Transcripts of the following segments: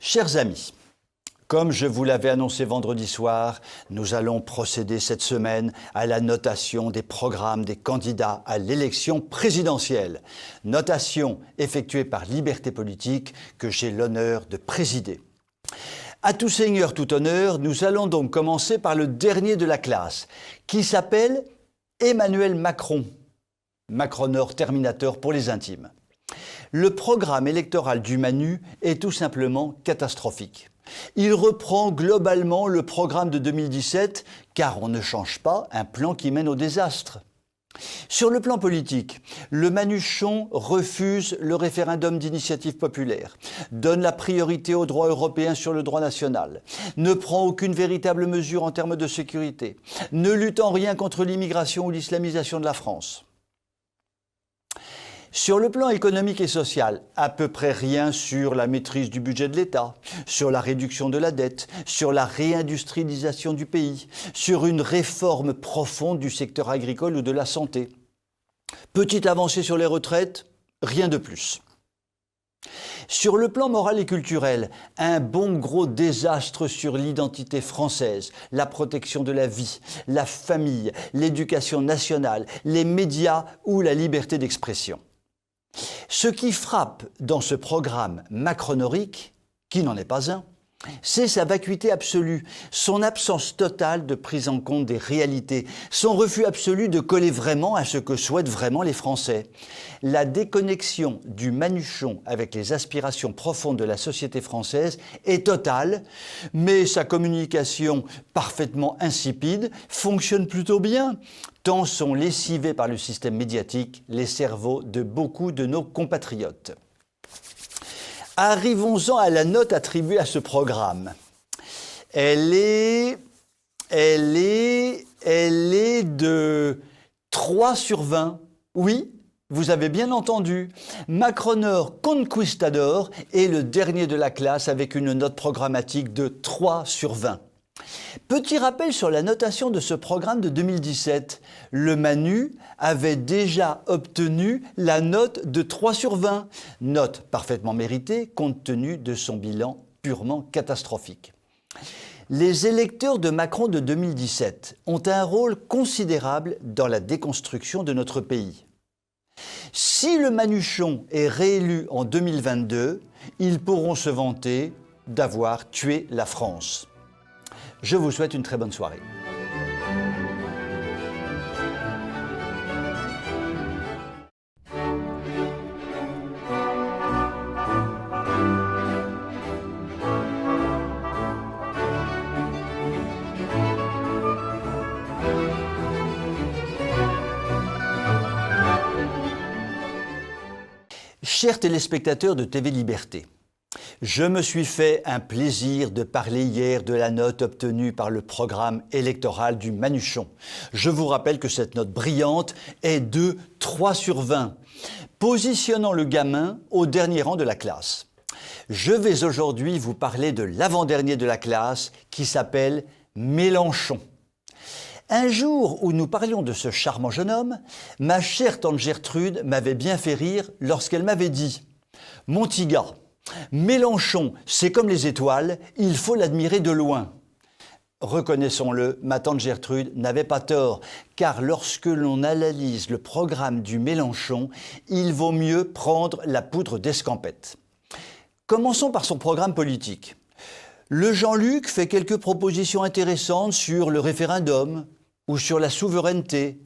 Chers amis, comme je vous l'avais annoncé vendredi soir, nous allons procéder cette semaine à la notation des programmes des candidats à l'élection présidentielle. Notation effectuée par Liberté Politique que j'ai l'honneur de présider. À tout seigneur, tout honneur, nous allons donc commencer par le dernier de la classe, qui s'appelle Emmanuel Macron. Macronor Terminator pour les intimes. Le programme électoral du Manu est tout simplement catastrophique. Il reprend globalement le programme de 2017, car on ne change pas un plan qui mène au désastre. Sur le plan politique, le Manuchon refuse le référendum d'initiative populaire, donne la priorité au droit européen sur le droit national, ne prend aucune véritable mesure en termes de sécurité, ne lutte en rien contre l'immigration ou l'islamisation de la France. Sur le plan économique et social, à peu près rien sur la maîtrise du budget de l'État, sur la réduction de la dette, sur la réindustrialisation du pays, sur une réforme profonde du secteur agricole ou de la santé. Petite avancée sur les retraites, rien de plus. Sur le plan moral et culturel, un bon gros désastre sur l'identité française, la protection de la vie, la famille, l'éducation nationale, les médias ou la liberté d'expression. Ce qui frappe dans ce programme macronorique, qui n'en est pas un, c'est sa vacuité absolue, son absence totale de prise en compte des réalités, son refus absolu de coller vraiment à ce que souhaitent vraiment les Français. La déconnexion du Manuchon avec les aspirations profondes de la société française est totale, mais sa communication parfaitement insipide fonctionne plutôt bien, tant sont lessivés par le système médiatique les cerveaux de beaucoup de nos compatriotes. Arrivons-en à la note attribuée à ce programme. Elle est de 3 sur 20. Oui, vous avez bien entendu. Macronor Conquistador est le dernier de la classe avec une note programmatique de 3 sur 20. Petit rappel sur la notation de ce programme de 2017. Le Manu avait déjà obtenu la note de 3 sur 20, note parfaitement méritée compte tenu de son bilan purement catastrophique. Les électeurs de Macron de 2017 ont un rôle considérable dans la déconstruction de notre pays. Si le Manuchon est réélu en 2022, ils pourront se vanter d'avoir tué la France. Je vous souhaite une très bonne soirée. Chers téléspectateurs de TV Liberté, je me suis fait un plaisir de parler hier de la note obtenue par le programme électoral du Manuchon. Je vous rappelle que cette note brillante est de 3 sur 20, positionnant le gamin au dernier rang de la classe. Je vais aujourd'hui vous parler de l'avant-dernier de la classe qui s'appelle Mélenchon. Un jour où nous parlions de ce charmant jeune homme, ma chère tante Gertrude m'avait bien fait rire lorsqu'elle m'avait dit « Mon petit gars, Mélenchon, c'est comme les étoiles, il faut l'admirer de loin. » Reconnaissons-le, ma tante Gertrude n'avait pas tort, car lorsque l'on analyse le programme du Mélenchon, il vaut mieux prendre la poudre d'escampette. Commençons par son programme politique. Le Jean-Luc fait quelques propositions intéressantes sur le référendum ou sur la souveraineté,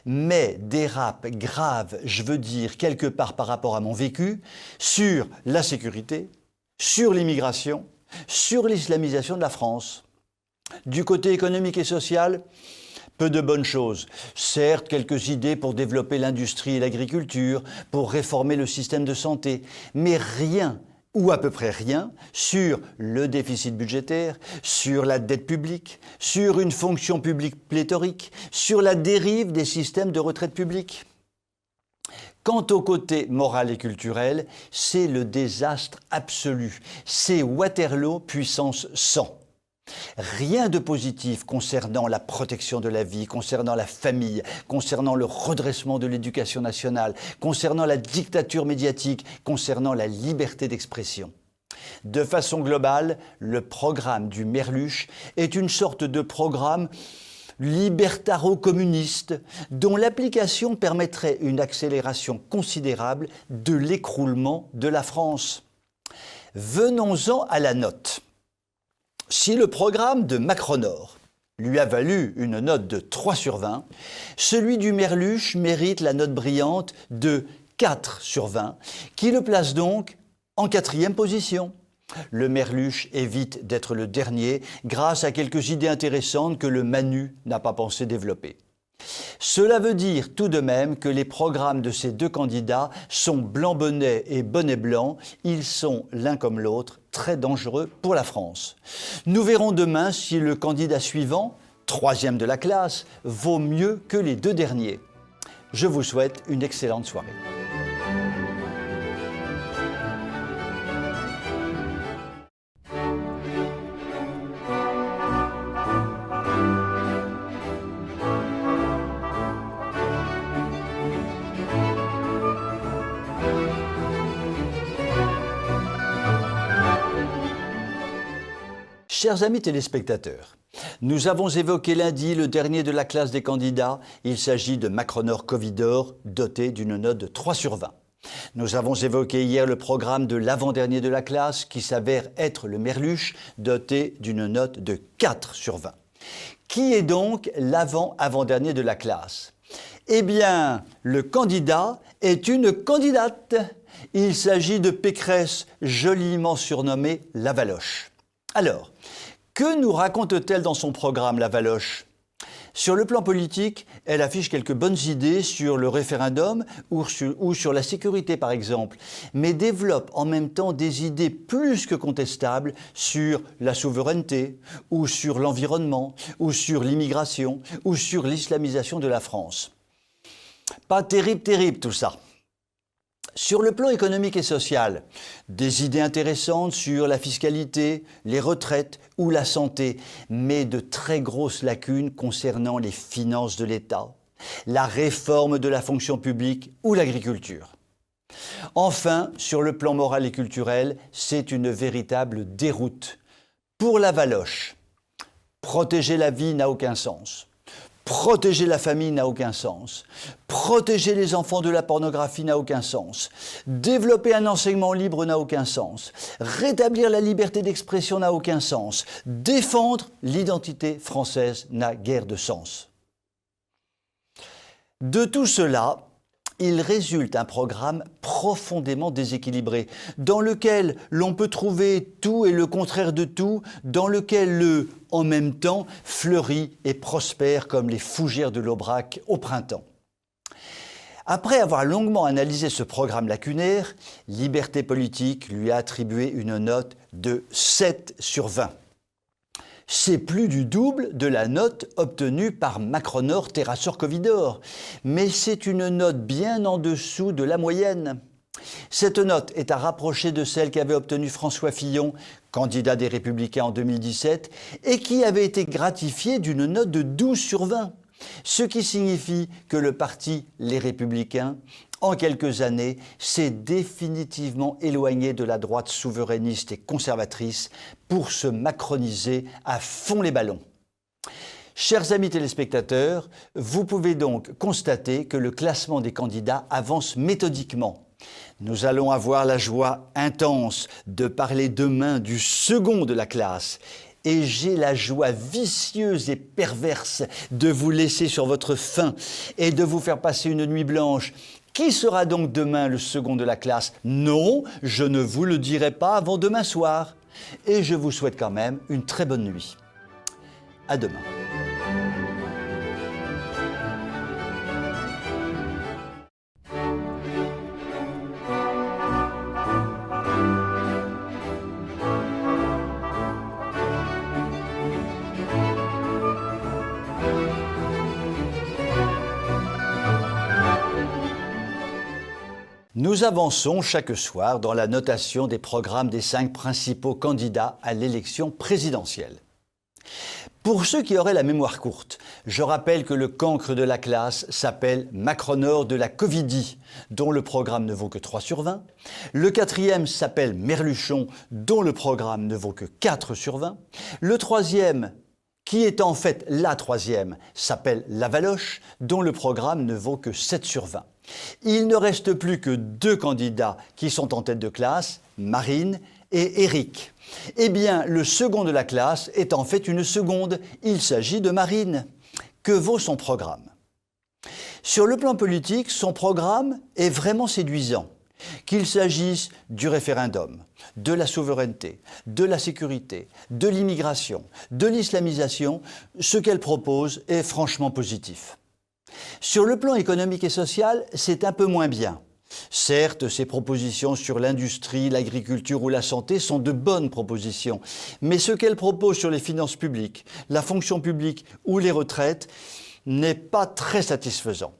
mais dérape grave, je veux dire, quelque part par rapport à mon vécu, sur la sécurité, sur l'immigration, sur l'islamisation de la France. Du côté économique et social, peu de bonnes choses. Certes, quelques idées pour développer l'industrie et l'agriculture, pour réformer le système de santé, mais rien, ou à peu près rien, sur le déficit budgétaire, sur la dette publique, sur une fonction publique pléthorique, sur la dérive des systèmes de retraite publique. Quant au côté moral et culturel, c'est le désastre absolu. C'est Waterloo puissance 100. Rien de positif concernant la protection de la vie, concernant la famille, concernant le redressement de l'éducation nationale, concernant la dictature médiatique, concernant la liberté d'expression. De façon globale, le programme du Merluche est une sorte de programme libertaro-communiste dont l'application permettrait une accélération considérable de l'écroulement de la France. Venons-en à la note. Si le programme de Macronor lui a valu une note de 3 sur 20, celui du Merluche mérite la note brillante de 4 sur 20, qui le place donc en 4e position. Le Merluche évite d'être le dernier grâce à quelques idées intéressantes que le Manu n'a pas pensé développer. Cela veut dire tout de même que les programmes de ces deux candidats sont blanc-bonnet et bonnet blanc. Ils sont l'un comme l'autre très dangereux pour la France. Nous verrons demain si le candidat suivant, 3e de la classe, vaut mieux que les deux derniers. Je vous souhaite une excellente soirée. Chers amis téléspectateurs, nous avons évoqué lundi le dernier de la classe des candidats. Il s'agit de Macronor Covidor, doté d'une note de 3 sur 20. Nous avons évoqué hier le programme de l'avant-dernier de la classe, qui s'avère être le Merluche, doté d'une note de 4 sur 20. Qui est donc l'avant-avant-dernier de la classe ? Eh bien, le candidat est une candidate. Il s'agit de Pécresse, joliment surnommée la Valoche. Alors, que nous raconte-t-elle dans son programme, la Valoche ? Sur le plan politique, elle affiche quelques bonnes idées sur le référendum ou sur la sécurité, par exemple, mais développe en même temps des idées plus que contestables sur la souveraineté, ou sur l'environnement, ou sur l'immigration, ou sur l'islamisation de la France. Pas terrible tout ça. Sur le plan économique et social, des idées intéressantes sur la fiscalité, les retraites ou la santé, mais de très grosses lacunes concernant les finances de l'État, la réforme de la fonction publique ou l'agriculture. Enfin, sur le plan moral et culturel, c'est une véritable déroute. Pour la Valoche, protéger la vie n'a aucun sens. Protéger la famille n'a aucun sens. Protéger les enfants de la pornographie n'a aucun sens. Développer un enseignement libre n'a aucun sens. Rétablir la liberté d'expression n'a aucun sens. Défendre l'identité française n'a guère de sens. De tout cela, il résulte un programme profondément déséquilibré, dans lequel l'on peut trouver tout et le contraire de tout, dans lequel le « en même temps » fleurit et prospère comme les fougères de l'Aubrac au printemps. Après avoir longuement analysé ce programme lacunaire, Liberté Politique lui a attribué une note de 7 sur 20. C'est plus du double de la note obtenue par Macronor Terrasor Covidor, mais c'est une note bien en dessous de la moyenne. Cette note est à rapprocher de celle qu'avait obtenue François Fillon, candidat des Républicains en 2017, et qui avait été gratifiée d'une note de 12 sur 20. Ce qui signifie que le parti Les Républicains, en quelques années, s'est définitivement éloigné de la droite souverainiste et conservatrice pour se macroniser à fond les ballons. Chers amis téléspectateurs, vous pouvez donc constater que le classement des candidats avance méthodiquement. Nous allons avoir la joie intense de parler demain du second de la classe. Et j'ai la joie vicieuse et perverse de vous laisser sur votre faim et de vous faire passer une nuit blanche. Qui sera donc demain le second de la classe ? Non, je ne vous le dirai pas avant demain soir. Et je vous souhaite quand même une très bonne nuit. À demain. Nous avançons chaque soir dans la notation des programmes des 5 principaux candidats à l'élection présidentielle. Pour ceux qui auraient la mémoire courte, je rappelle que le cancre de la classe s'appelle Macronor de la Covidie, dont le programme ne vaut que 3 sur 20. Le quatrième s'appelle Merluchon, dont le programme ne vaut que 4 sur 20. Le troisième, qui est en fait la troisième, s'appelle Lavaloche, dont le programme ne vaut que 7 sur 20. Il ne reste plus que 2 candidats qui sont en tête de classe, Marine et Éric. Eh bien, le second de la classe est en fait une seconde. Il s'agit de Marine. Que vaut son programme? Sur le plan politique, son programme est vraiment séduisant. Qu'il s'agisse du référendum, de la souveraineté, de la sécurité, de l'immigration, de l'islamisation, ce qu'elle propose est franchement positif. Sur le plan économique et social, c'est un peu moins bien. Certes, ses propositions sur l'industrie, l'agriculture ou la santé sont de bonnes propositions, mais ce qu'elle propose sur les finances publiques, la fonction publique ou les retraites n'est pas très satisfaisant.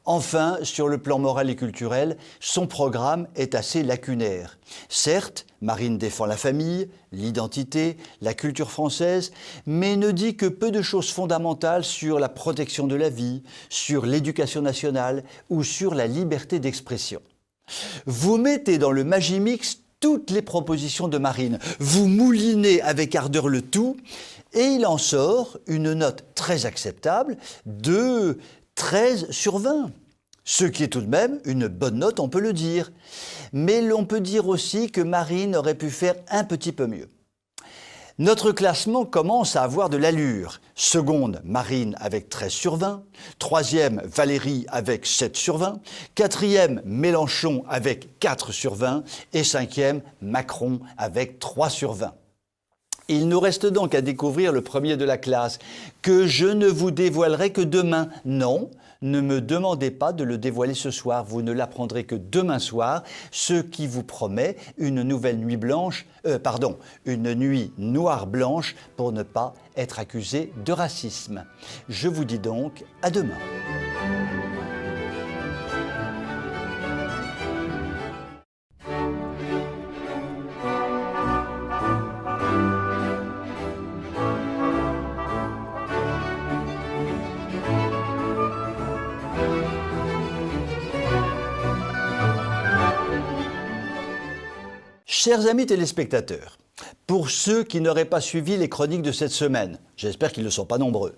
Enfin, sur le plan moral et culturel, son programme est assez lacunaire. Certes, Marine défend la famille, l'identité, la culture française, mais ne dit que peu de choses fondamentales sur la protection de la vie, sur l'éducation nationale ou sur la liberté d'expression. Vous mettez dans le Magimix toutes les propositions de Marine, vous moulinez avec ardeur le tout, et il en sort une note très acceptable de 13 sur 20. Ce qui est tout de même une bonne note, on peut le dire. Mais l'on peut dire aussi que Marine aurait pu faire un petit peu mieux. Notre classement commence à avoir de l'allure. Seconde, Marine avec 13 sur 20. Troisième, Valérie avec 7 sur 20. Quatrième, Mélenchon avec 4 sur 20. Et cinquième, Macron avec 3 sur 20. Il nous reste donc à découvrir le premier de la classe, que je ne vous dévoilerai que demain. Non, ne me demandez pas de le dévoiler ce soir, vous ne l'apprendrez que demain soir, ce qui vous promet une nouvelle nuit blanche, une nuit noire-blanche pour ne pas être accusé de racisme. Je vous dis donc à demain. Chers amis téléspectateurs, pour ceux qui n'auraient pas suivi les chroniques de cette semaine, j'espère qu'ils ne sont pas nombreux,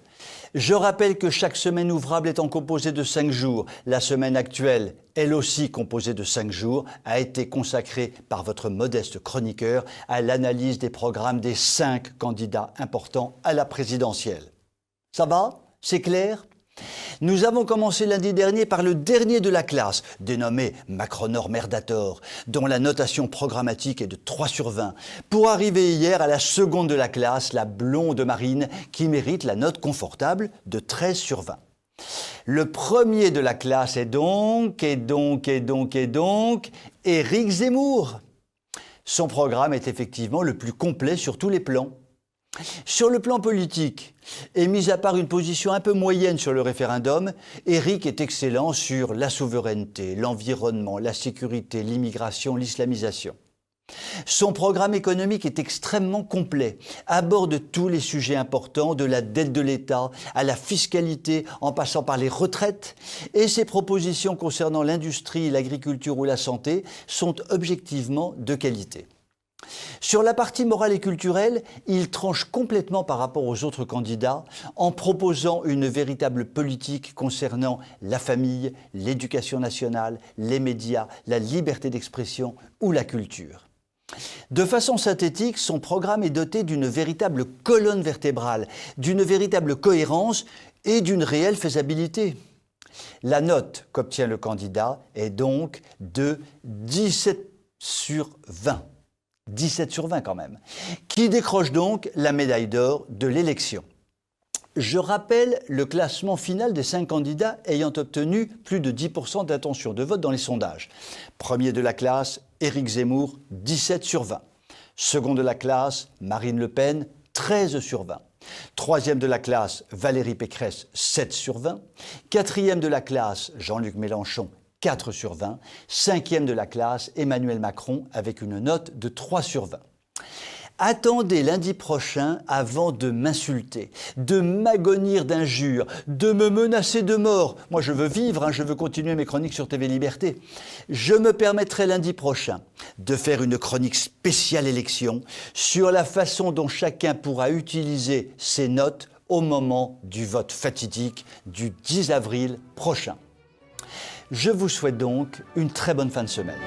je rappelle que chaque semaine ouvrable étant composée de 5 jours, la semaine actuelle, elle aussi composée de 5 jours, a été consacrée par votre modeste chroniqueur à l'analyse des programmes des 5 candidats importants à la présidentielle. Ça va? C'est clair? Nous avons commencé lundi dernier par le dernier de la classe, dénommé Macronor Merdator, dont la notation programmatique est de 3 sur 20, pour arriver hier à la seconde de la classe, la blonde Marine, qui mérite la note confortable de 13 sur 20. Le premier de la classe est donc Éric Zemmour. Son programme est effectivement le plus complet sur tous les plans. Sur le plan politique, et mis à part une position un peu moyenne sur le référendum, Éric est excellent sur la souveraineté, l'environnement, la sécurité, l'immigration, l'islamisation. Son programme économique est extrêmement complet, aborde tous les sujets importants, de la dette de l'État à la fiscalité, en passant par les retraites, et ses propositions concernant l'industrie, l'agriculture ou la santé sont objectivement de qualité. Sur la partie morale et culturelle, il tranche complètement par rapport aux autres candidats en proposant une véritable politique concernant la famille, l'éducation nationale, les médias, la liberté d'expression ou la culture. De façon synthétique, son programme est doté d'une véritable colonne vertébrale, d'une véritable cohérence et d'une réelle faisabilité. La note qu'obtient le candidat est donc de 17 sur 20. 17 sur 20 quand même, qui décroche donc la médaille d'or de l'élection. Je rappelle le classement final des 5 candidats ayant obtenu plus de 10% d'intention de vote dans les sondages. Premier de la classe, Éric Zemmour, 17 sur 20. Second de la classe, Marine Le Pen, 13 sur 20. Troisième de la classe, Valérie Pécresse, 7 sur 20. Quatrième de la classe, Jean-Luc Mélenchon, 4 sur 20, cinquième de la classe, Emmanuel Macron, avec une note de 3 sur 20. Attendez lundi prochain avant de m'insulter, de m'agonir d'injures, de me menacer de mort. Moi, je veux vivre, je veux continuer mes chroniques sur TV Liberté. Je me permettrai lundi prochain de faire une chronique spéciale élection sur la façon dont chacun pourra utiliser ses notes au moment du vote fatidique du 10 avril prochain. Je vous souhaite donc une très bonne fin de semaine.